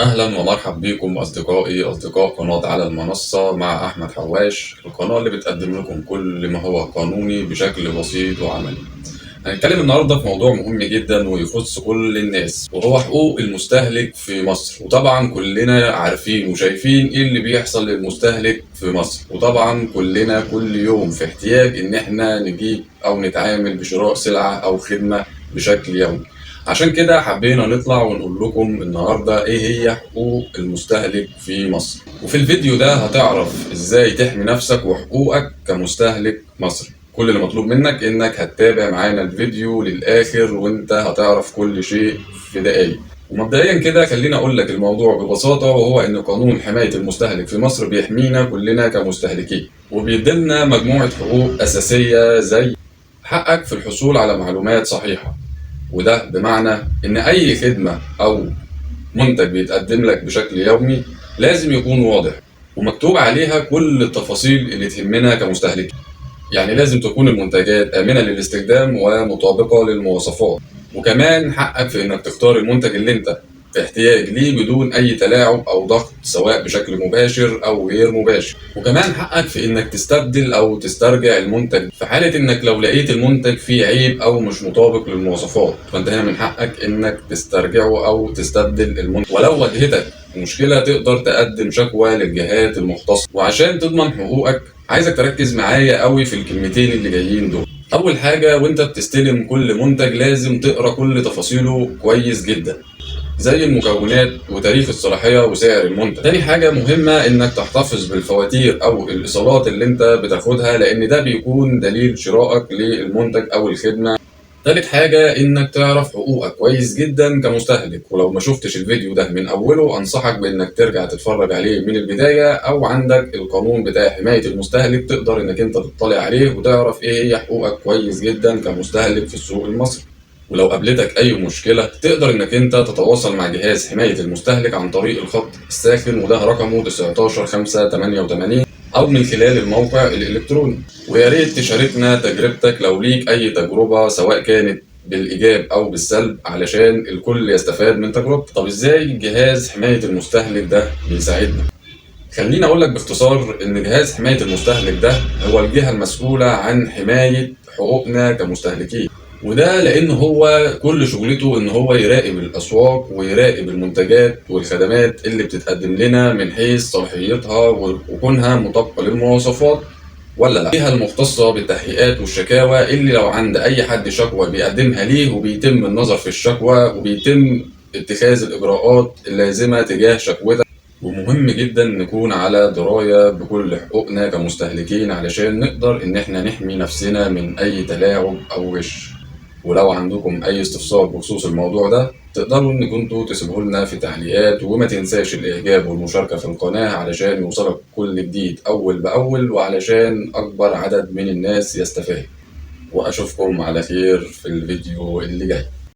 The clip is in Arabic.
أهلا ومرحب بكم أصدقائي أصدقاء قناة على المنصة مع أحمد حواش، القناة اللي بتقدم لكم كل ما هو قانوني بشكل بسيط وعملي. هنتكلم النهاردة في موضوع مهم جدا ويخص كل الناس، وهو حقوق المستهلك في مصر. وطبعا كلنا عارفين وشايفين ايه اللي بيحصل للمستهلك في مصر، وطبعا كلنا كل يوم في احتياج ان احنا نجيب او نتعامل بشراء سلعة او خدمة بشكل يومي. عشان كده حبينا نطلع ونقول لكم النهاردة ايه هي حقوق المستهلك في مصر. وفي الفيديو ده هتعرف ازاي تحمي نفسك وحقوقك كمستهلك مصري. كل اللي مطلوب منك انك هتتابع معانا الفيديو للاخر وانت هتعرف كل شيء في دقايق. ومبدئيا كده خليني اقول لك الموضوع ببساطة، وهو ان قانون حماية المستهلك في مصر بيحمينا كلنا كمستهلكين، وبيدينا مجموعة حقوق اساسية زي حقك في الحصول على معلومات صحيحة. وده بمعنى ان اي خدمة او منتج بيتقدم لك بشكل يومي لازم يكون واضح ومكتوب عليها كل التفاصيل اللي تهمنا كمستهلكين. يعني لازم تكون المنتجات آمنة للاستخدام ومطابقة للمواصفات. وكمان حقك في إنك تختار المنتج اللي أنت في احتياج ليه بدون أي تلاعب أو ضغط، سواء بشكل مباشر أو غير مباشر. وكمان حقك في إنك تستبدل أو تسترجع المنتج في حالة إنك لو لقيت المنتج فيه عيب أو مش مطابق للمواصفات، فأنت هنا من حقك إنك تسترجعه أو تستبدل المنتج. ولو واجهتك مشكلة تقدر تقدم شكوى للجهات المختصة. وعشان تضمن حقوقك عايزك تركز معايا قوي في الكلمتين اللي جايين دول. اول حاجه، وانت بتستلم كل منتج لازم تقرا كل تفاصيله كويس جدا، زي المكونات وتاريخ الصلاحيه وسعر المنتج. تاني حاجه مهمه انك تحتفظ بالفواتير او الايصالات اللي انت بتاخدها، لان ده بيكون دليل شرائك للمنتج او الخدمه. تالت حاجة إنك تعرف حقوقك كويس جدا كمستهلك، ولو ما شفتش الفيديو ده من أوله أنصحك بإنك ترجع تتفرج عليه من البداية، أو عندك القانون بتاع حماية المستهلك تقدر إنك أنت تطلع عليه وتعرف إيه هي حقوقك كويس جدا كمستهلك في السوق المصري. ولو قابلتك أي مشكلة تقدر إنك أنت تتواصل مع جهاز حماية المستهلك عن طريق الخط الساخن، وده رقمه 19588، أو من خلال الموقع الإلكتروني. ويا ريت تشاركنا تجربتك لو ليك أي تجربة، سواء كانت بالإيجاب أو بالسلب، علشان الكل يستفاد من تجربتك. طب إزاي جهاز حماية المستهلك ده بيساعدنا؟ خليني أقول لك باختصار إن جهاز حماية المستهلك ده هو الجهة المسؤولة عن حماية حقوقنا كمستهلكين. وده لأن هو كل شغلته إن هو يراقب الأسواق ويراقب المنتجات والخدمات اللي بتتقدم لنا من حيث صلاحيتها وكونها مطابقة للمواصفات ولا لا. الجهة المختصة بالتحقيقات والشكاوى، اللي لو عند أي حد شكوى بيقدمها ليه، وبيتم النظر في الشكوى وبيتم اتخاذ الإجراءات اللازمة تجاه شكوتك. ومهم جدا نكون على دراية بكل حقوقنا كمستهلكين علشان نقدر إن احنا نحمي نفسنا من أي تلاعب أو غش. ولو عندكم أي استفسار بخصوص الموضوع ده تقدروا إن كنتوا تسيبوه لنا في التعليقات، وما تنساش الإعجاب والمشاركة في القناة علشان يوصلك كل جديد أول بأول، وعلشان أكبر عدد من الناس يستفاد. وأشوفكم على خير في الفيديو اللي جاي.